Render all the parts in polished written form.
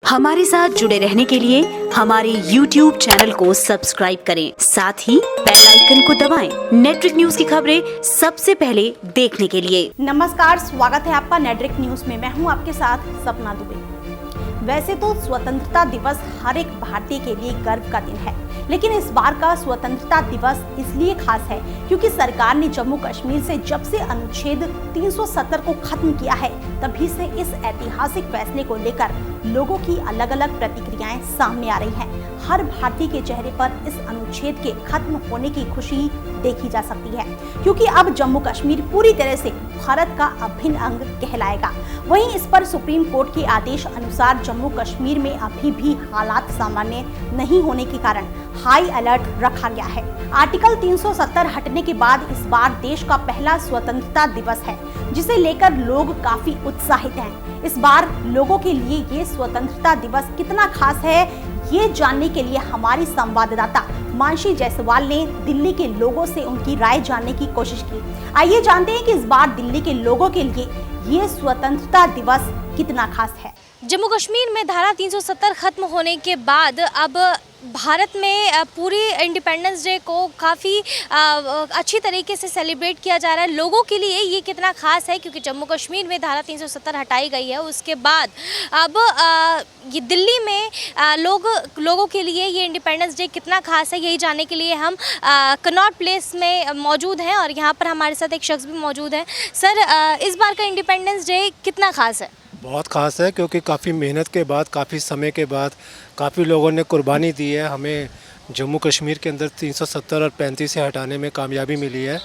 हमारे साथ जुड़े रहने के लिए हमारे YouTube चैनल को सब्सक्राइब करें, साथ ही बेल आइकन को दबाएं। नेटरिक न्यूज की खबरें सबसे पहले देखने के लिए। नमस्कार, स्वागत है आपका नेटरिक न्यूज में। मैं हूं आपके साथ सपना दुबे। वैसे तो स्वतंत्रता दिवस हर एक भारतीय के लिए गर्व का दिन है, लेकिन इस बार का स्वतंत्रता दिवस इसलिए खास है क्योंकि सरकार ने जम्मू कश्मीर से जब से अनुच्छेद 370 को खत्म किया है, तभी से इस ऐतिहासिक फैसले को लेकर लोगों की अलग अलग प्रतिक्रियाएं सामने आ रही हैं। हर भारतीय के चेहरे पर इस अनुच्छेद के खत्म होने की खुशी देखी जा सकती है, क्योंकि अब जम्मू कश्मीर पूरी तरह से भारत का अभिन्न अंग कहलाएगा। वहीं इस पर सुप्रीम कोर्ट के आदेश अनुसार जम्मू कश्मीर में अभी भी हालात सामान्य नहीं होने के कारण हाई अलर्ट रखा गया है। आर्टिकल 370 हटने के बाद इस बार देश का पहला स्वतंत्रता दिवस है, जिसे लेकर लोग काफी उत्साहित हैं। इस बार लोगों के लिए ये स्वतंत्रता दिवस कितना खास है, ये जानने के लिए हमारी संवाददाता मानसी जायसवाल ने दिल्ली के लोगों से उनकी राय जानने की कोशिश की। आइए जानते हैं कि इस बार दिल्ली के लोगों के लिए ये स्वतंत्रता दिवस कितना खास है। जम्मू कश्मीर में धारा 370 खत्म होने के बाद अब भारत में पूरी इंडिपेंडेंस डे को काफ़ी अच्छी तरीके से सेलिब्रेट किया जा रहा है। लोगों के लिए ये कितना खास है क्योंकि जम्मू कश्मीर में धारा 370 हटाई गई है, उसके बाद अब ये दिल्ली में लोगों के लिए ये इंडिपेंडेंस डे कितना खास है, यही जानने के लिए हम कनॉट प्लेस में मौजूद हैं और यहाँ पर हमारे साथ एक शख्स भी मौजूद है। सर, इस बार का इंडिपेंडेंस डे कितना खास है? बहुत ख़ास है क्योंकि काफ़ी मेहनत के बाद, काफ़ी समय के बाद काफ़ी लोगों ने कुर्बानी दी है। हमें जम्मू कश्मीर के अंदर 370 और 35 से हटाने में कामयाबी मिली है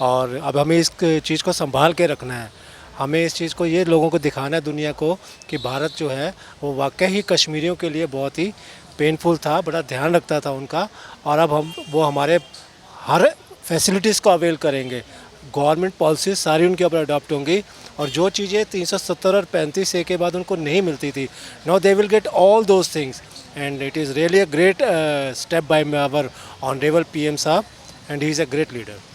और अब हमें इस चीज़ को संभाल के रखना है। हमें इस चीज़ को ये लोगों को दिखाना है दुनिया को कि भारत जो है वो वाकई ही कश्मीरियों के लिए बहुत ही पेनफुल था, बड़ा ध्यान रखता था उनका, और अब वो हमारे हर फैसिलिटीज़ को अवेल करेंगे। गवर्नमेंट पॉलिसीज सारी उनके ऊपर अडॉप्ट होंगी और जो चीज़ें 370 और 35 ए के बाद उनको नहीं मिलती थी, now they will get all those things and it is really a great step by our honourable PM साहब and he is a great leader.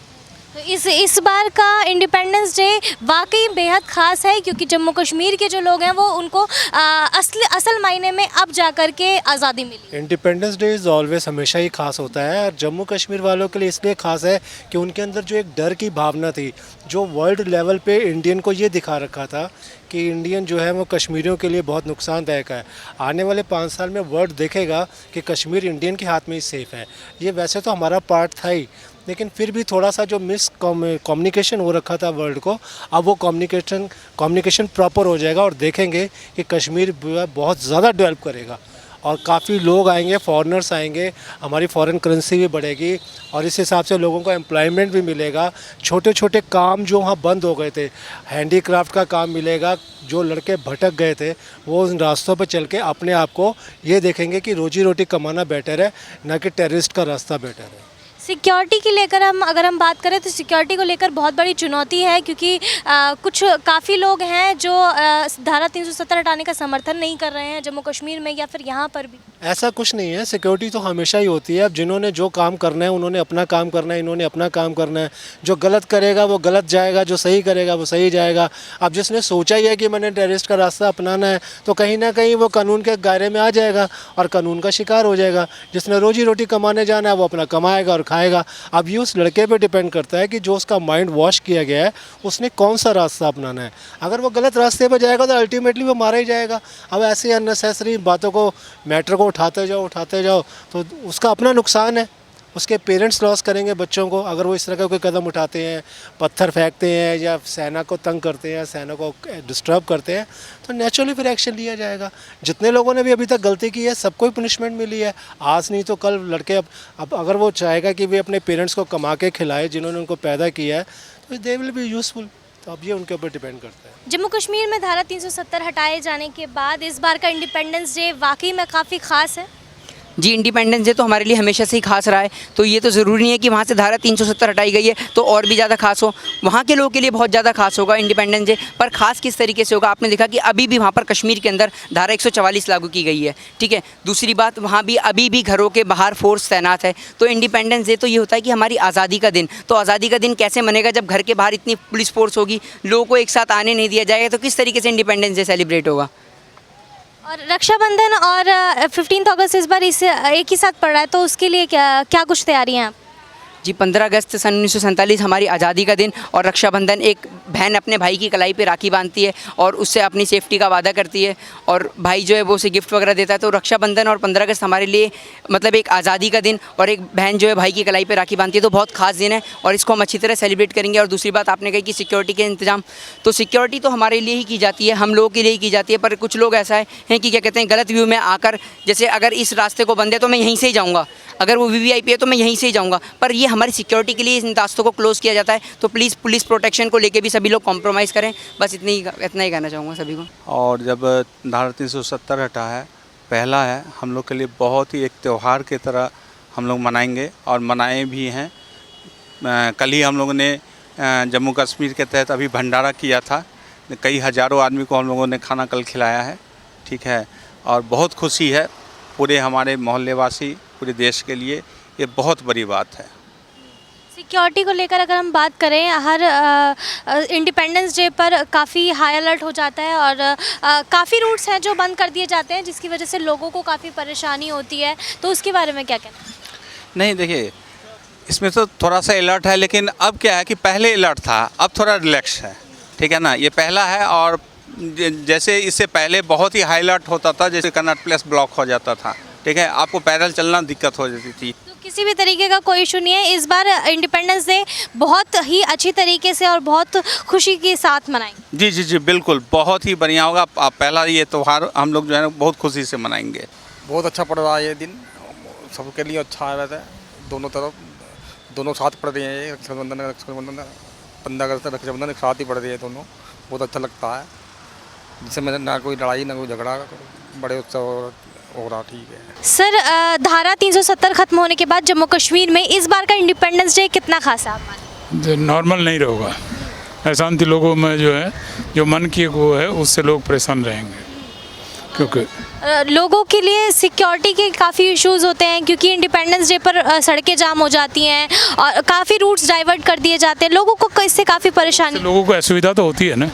तो इस बार का इंडिपेंडेंस डे वाकई बेहद ख़ास है क्योंकि जम्मू कश्मीर के जो लोग हैं वो उनको असल मायने में अब जाकर के आज़ादी मिली। इंडिपेंडेंस डे इज़ ऑलवेज हमेशा ही खास होता है और जम्मू कश्मीर वालों के लिए इसलिए खास है कि उनके अंदर जो एक डर की भावना थी, जो वर्ल्ड लेवल पे इंडियन को ये दिखा रखा था कि इंडियन जो है वो कश्मीरियों के लिए बहुत नुकसानदायक है। आने वाले 5 साल में वर्ल्ड देखेगा कि कश्मीर इंडियन के हाथ में ही सेफ़ है। ये वैसे तो हमारा पार्ट था ही, लेकिन फिर भी थोड़ा सा जो कम्युनिकेशन हो रखा था वर्ल्ड को, अब वो कम्युनिकेशन प्रॉपर हो जाएगा और देखेंगे कि कश्मीर बहुत ज़्यादा डेवलप करेगा और काफ़ी लोग आएंगे, फॉरेनर्स आएंगे, हमारी फॉरेन करेंसी भी बढ़ेगी और इस हिसाब से लोगों को एम्प्लॉयमेंट भी मिलेगा। छोटे छोटे काम जो वहाँ बंद हो गए थे, हैंडीक्राफ्ट का काम मिलेगा। जो लड़के भटक गए थे वो उन रास्तों पर चल के अपने आप को ये देखेंगे कि रोजी रोटी कमाना बेटर है, ना कि टेररिस्ट का रास्ता बेटर है। सिक्योरिटी की लेकर अगर हम बात करें तो सिक्योरिटी को लेकर बहुत बड़ी चुनौती है क्योंकि कुछ काफ़ी लोग हैं जो धारा 370 हटाने का समर्थन नहीं कर रहे हैं जम्मू कश्मीर में या फिर यहाँ पर भी। ऐसा कुछ नहीं है, सिक्योरिटी तो हमेशा ही होती है। अब जिन्होंने जो काम करना है उन्होंने अपना काम करना है, इन्होंने अपना काम करना है। जो गलत करेगा वो गलत जाएगा, जो सही करेगा वो सही जाएगा। अब जिसने सोचा ही है कि मैंने टेररिस्ट का रास्ता अपनाना है तो कहीं ना कहीं वो कानून के दायरे में आ जाएगा और कानून का शिकार हो जाएगा। जिसने रोजी रोटी कमाने जाना है वो अपना कमाएगा और खाएगा। अब ये उस लड़के पे डिपेंड करता है कि जो उसका माइंड वॉश किया गया है उसने कौन सा रास्ता अपनाना है। अगर वो गलत रास्ते पर जाएगा तो अल्टीमेटली वो मारा ही जाएगा। अब ऐसे अननेसेसरी बातों को, मैटर को उठाते जाओ तो उसका अपना नुकसान है। उसके पेरेंट्स लॉस करेंगे बच्चों को अगर वो इस तरह का कोई कदम उठाते हैं, पत्थर फेंकते हैं या सेना को तंग करते हैं, सेना को डिस्टर्ब करते हैं, तो नेचुरली फिर एक्शन लिया जाएगा। जितने लोगों ने भी अभी तक गलती की है सबको ही पनिशमेंट मिली है। आज नहीं तो कल लड़के अब अगर वो चाहेगा कि वे अपने पेरेंट्स को कमा के खिलाए जिन्होंने उनको पैदा किया है, तो दे विल बी यूजफुल। तो अब ये उनके ऊपर डिपेंड करता है। जम्मू कश्मीर में धारा 370 हटाए जाने के बाद इस बार का इंडिपेंडेंस डे वाकई में काफ़ी ख़ास है। जी, इंडिपेंडेंस डे तो हमारे लिए हमेशा से ही खास रहा है, तो ये तो ज़रूरी नहीं है कि वहाँ से धारा 370 हटाई गई है तो और भी ज़्यादा खास हो। वहाँ के लोगों के लिए बहुत ज़्यादा खास होगा इंडिपेंडेंस डे, पर खास किस तरीके से होगा आपने देखा कि अभी भी वहाँ पर कश्मीर के अंदर धारा 144 लागू की गई है, ठीक है। दूसरी बात, वहाँ भी अभी भी घरों के बाहर फोर्स तैनात है। तो इंडिपेंडेंस डे तो ये होता है कि हमारी आज़ादी का दिन, तो आज़ादी का दिन कैसे मनेगा जब घर के बाहर इतनी पुलिस फोर्स होगी, लोगों को एक साथ आने नहीं दिया जाएगा, तो किस तरीके से इंडिपेंडेंस डे सेलिब्रेट होगा। और रक्षाबंधन और 15 अगस्त इस बार इस एक ही साथ पड़ रहा है, तो उसके लिए क्या क्या कुछ तैयारियां हैं? जी 15 अगस्त सन 1947 हमारी आज़ादी का दिन, और रक्षाबंधन एक बहन अपने भाई की कलाई पे राखी बांधती है और उससे अपनी सेफ्टी का वादा करती है, और भाई जो है वो उसे गिफ्ट वगैरह देता है। तो रक्षाबंधन और 15 अगस्त हमारे लिए मतलब एक आज़ादी का दिन, और एक बहन जो है भाई की कलाई पे राखी बांधती है, तो बहुत खास दिन है और इसको हम अच्छी तरह सेलिब्रेट करेंगे। और दूसरी बात आपने कही कि सिक्योरिटी के इंतजाम, तो सिक्योरिटी तो हमारे लिए ही की जाती है, हम लोगों के लिए ही की जाती है, पर कुछ लोग ऐसा है कि क्या कहते हैं गलत व्यू में आकर, जैसे अगर इस रास्ते को बंद है तो मैं यहीं से ही जाऊँगा, अगर वो वीवीआईपी है तो मैं यहीं से ही जाऊँगा, पर ये हमारी सिक्योरिटी के लिए इन रास्तों को क्लोज़ किया जाता है। तो प्लीज़ पुलिस प्रोटेक्शन को लेके भी सभी लोग कॉम्प्रोमाइज़ करें, बस इतना ही कहना चाहूँगा सभी को। और जब धारा 370 हटा है, पहला है, हम लोग के लिए बहुत ही एक त्यौहार की तरह हम लोग मनाएंगे और मनाए भी हैं। कल ही हम लोगों ने जम्मू कश्मीर के तहत अभी भंडारा किया था, कई हज़ारों आदमी को हम लोगों ने खाना कल खिलाया है, ठीक है, और बहुत खुशी है पूरे हमारे मोहल्लेवासी, पूरे देश के लिए ये बहुत बड़ी बात है। सिक्योरिटी को लेकर अगर हम बात करें, हर इंडिपेंडेंस डे पर काफ़ी हाई अलर्ट हो जाता है और काफ़ी रूट्स हैं जो बंद कर दिए जाते हैं, जिसकी वजह से लोगों को काफ़ी परेशानी होती है, तो उसके बारे में क्या कहना? नहीं देखिए, इसमें तो थोड़ा सा अलर्ट है, लेकिन अब क्या है कि पहले अलर्ट था, अब थोड़ा रिलैक्स है, ठीक है ना, ये पहला है। और जैसे इससे पहले बहुत ही हाई अलर्ट होता था, जैसे कन्नट प्लेस ब्लॉक हो जाता था, ठीक है, आपको पैदल चलना दिक्कत हो जाती थी। तो किसी भी तरीके का कोई इशू नहीं है, इस बार इंडिपेंडेंस डे बहुत ही अच्छी तरीके से और बहुत खुशी के साथ मनाएंगे। जी जी जी बिल्कुल, बहुत ही बढ़िया होगा। पहला ये त्यौहार हम लोग जो है बहुत खुशी से मनाएंगे। बहुत अच्छा पड़ रहा है ये दिन, सबके लिए अच्छा रहता है, दोनों तरफ दोनों साथ पड़ रहे हैं। रक्षाबंधन 15 अगस्त रक्षाबंधन एक साथ ही पड़ रही है दोनों, बहुत अच्छा लगता है, जिससे ना कोई लड़ाई ना कोई झगड़ा, बड़े उत्सव हो रहा, ठीक है। सर, धारा 370 खत्म होने के बाद जम्मू कश्मीर में इस बार का इंडिपेंडेंस डे कितना खास है आप माने? नॉर्मल नहीं रहेगा, अशांति लोगों में जो है, जो मन की वो है उससे लोग परेशान रहेंगे, क्योंकि लोगों के लिए सिक्योरिटी के काफ़ी इश्यूज होते हैं, क्योंकि इंडिपेंडेंस डे पर सड़कें जाम हो जाती हैं और काफ़ी रूट्स डाइवर्ट कर दिए जाते हैं, लोगों को इससे काफ़ी परेशानी। लोगों को असुविधा तो होती है ना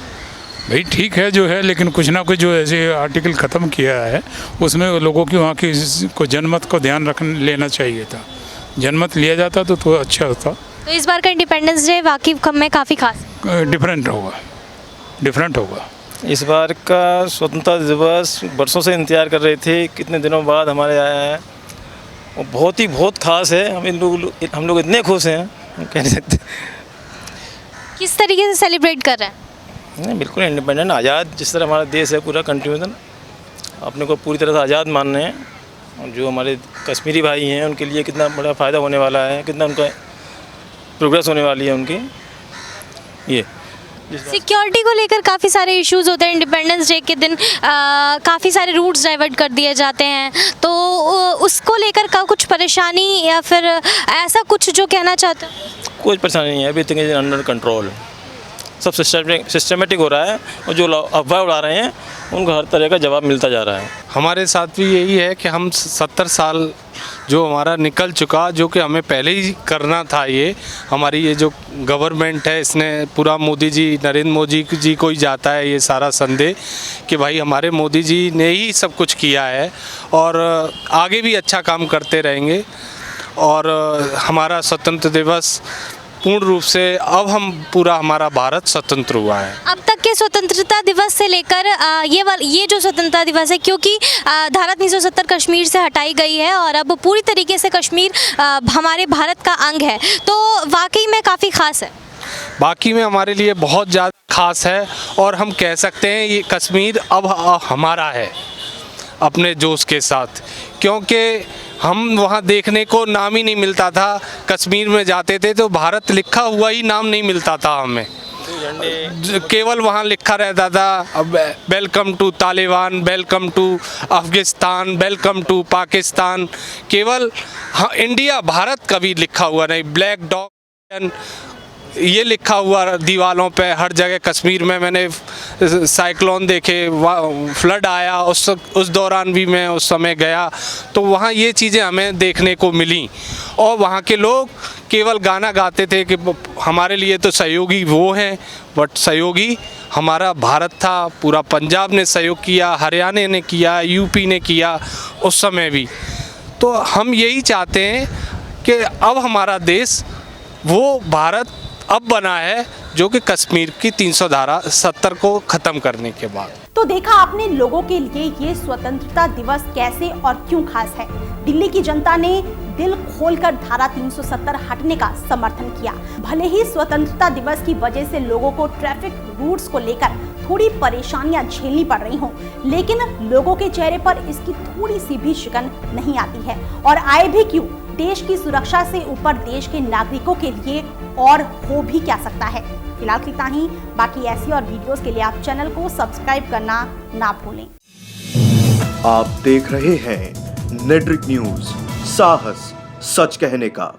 भाई, ठीक है जो है, लेकिन कुछ ना कुछ जो ऐसे आर्टिकल ख़त्म किया है उसमें लोगों की वहाँ की को जनमत को ध्यान लेना चाहिए था, जनमत लिया जाता तो अच्छा होता। तो इस बार का इंडिपेंडेंस डे वाकई में काफ़ी खास डिफरेंट होगा। इस बार का स्वतंत्रता दिवस बरसों से इंतज़ार कर रहे थे, कितने दिनों बाद हमारे आया है, और बहुत खास है। हम लोग इतने खुश हैं, कह नहीं सकते। किस तरीके से सेलिब्रेट कर रहे हैं? नहीं, बिल्कुल इंडिपेंडेंट, आज़ाद, जिस तरह हमारा देश है पूरा कंटिन्यूसन अपने को पूरी तरह से आज़ाद मान रहे हैं, और जो हमारे कश्मीरी भाई हैं उनके लिए कितना बड़ा फ़ायदा होने वाला है, कितना उनका प्रोग्रेस होने वाली है उनकी। ये सिक्योरिटी को लेकर काफ़ी सारे इश्यूज होते हैं, इंडिपेंडेंस डे के दिन काफ़ी सारे रूट्स डाइवर्ट कर दिए जाते हैं, तो उसको लेकर का कुछ परेशानी या फिर ऐसा कुछ जो कहना चाहते हो? कोई परेशानी नहीं है, एवरीथिंग इज अंडर कंट्रोल, सब सिस्टमेटिक हो रहा है, और जो अफवाह उड़ा रहे हैं उनको हर तरह का जवाब मिलता जा रहा है। हमारे साथ भी यही है कि हम 70 साल जो हमारा निकल चुका, जो कि हमें पहले ही करना था, ये हमारी ये जो गवर्नमेंट है इसने पूरा मोदी जी, नरेंद्र मोदी जी को ही जाता है ये सारा संदेह कि भाई हमारे मोदी जी ने ही सब कुछ किया है और आगे भी अच्छा काम करते रहेंगे। और हमारा स्वतंत्र दिवस पूर्ण रूप से अब पूरा हमारा भारत स्वतंत्र हुआ है। अब तक के स्वतंत्रता दिवस से लेकर ये जो स्वतंत्रता दिवस है, क्योंकि धारा 370 कश्मीर से हटाई गई है और अब पूरी तरीके से कश्मीर हमारे भारत का अंग है, तो वाकई में काफ़ी खास है। बाकी में हमारे लिए बहुत ज़्यादा खास है, और हम कह सकते हैं ये कश्मीर अब हमारा है अपने जोश के साथ, क्योंकि हम वहाँ देखने को नाम ही नहीं मिलता था। कश्मीर में जाते थे तो भारत लिखा हुआ ही नाम नहीं मिलता था हमें, केवल वहाँ लिखा रहता था welcome to Taliban, welcome to Afghanistan, welcome to Pakistan, केवल इंडिया भारत कभी लिखा हुआ नहीं। ब्लैक डॉग ये लिखा हुआ दीवारों पे हर जगह। कश्मीर में मैंने साइक्लोन देखे, फ्लड आया, उस दौरान भी मैं उस समय गया तो वहाँ ये चीज़ें हमें देखने को मिली। और वहाँ के लोग केवल गाना गाते थे कि हमारे लिए तो सहयोगी वो हैं, बट सहयोगी हमारा भारत था, पूरा पंजाब ने सहयोग किया, हरियाणा ने किया, यूपी ने किया उस समय भी। तो हम यही चाहते हैं कि अब हमारा देश वो भारत अब बना है जो कि कश्मीर की 370 को ख़त्म करने के बाद। तो देखा आपने लोगों के लिए ये स्वतंत्रता दिवस कैसे और क्यों खास है। दिल्ली की जनता ने दिल खोलकर धारा 370 हटने का समर्थन किया। भले ही स्वतंत्रता दिवस की वजह से लोगों को ट्रैफिक रूल्स को लेकर थोड़ी परेशानियां झेलनी पड़ रही हों, लेकिन लोगों के चेहरे पर इसकी थोड़ी सी भी शिकन नहीं आती है। और आए भी क्यों, देश की सुरक्षा से ऊपर देश के नागरिकों के लिए और हो भी क्या सकता है। फिलहाल इतना ही, बाकी ऐसी और वीडियोस के लिए आप चैनल को सब्सक्राइब करना ना भूलें। आप देख रहे हैं नेट्रिक न्यूज, साहस सच कहने का।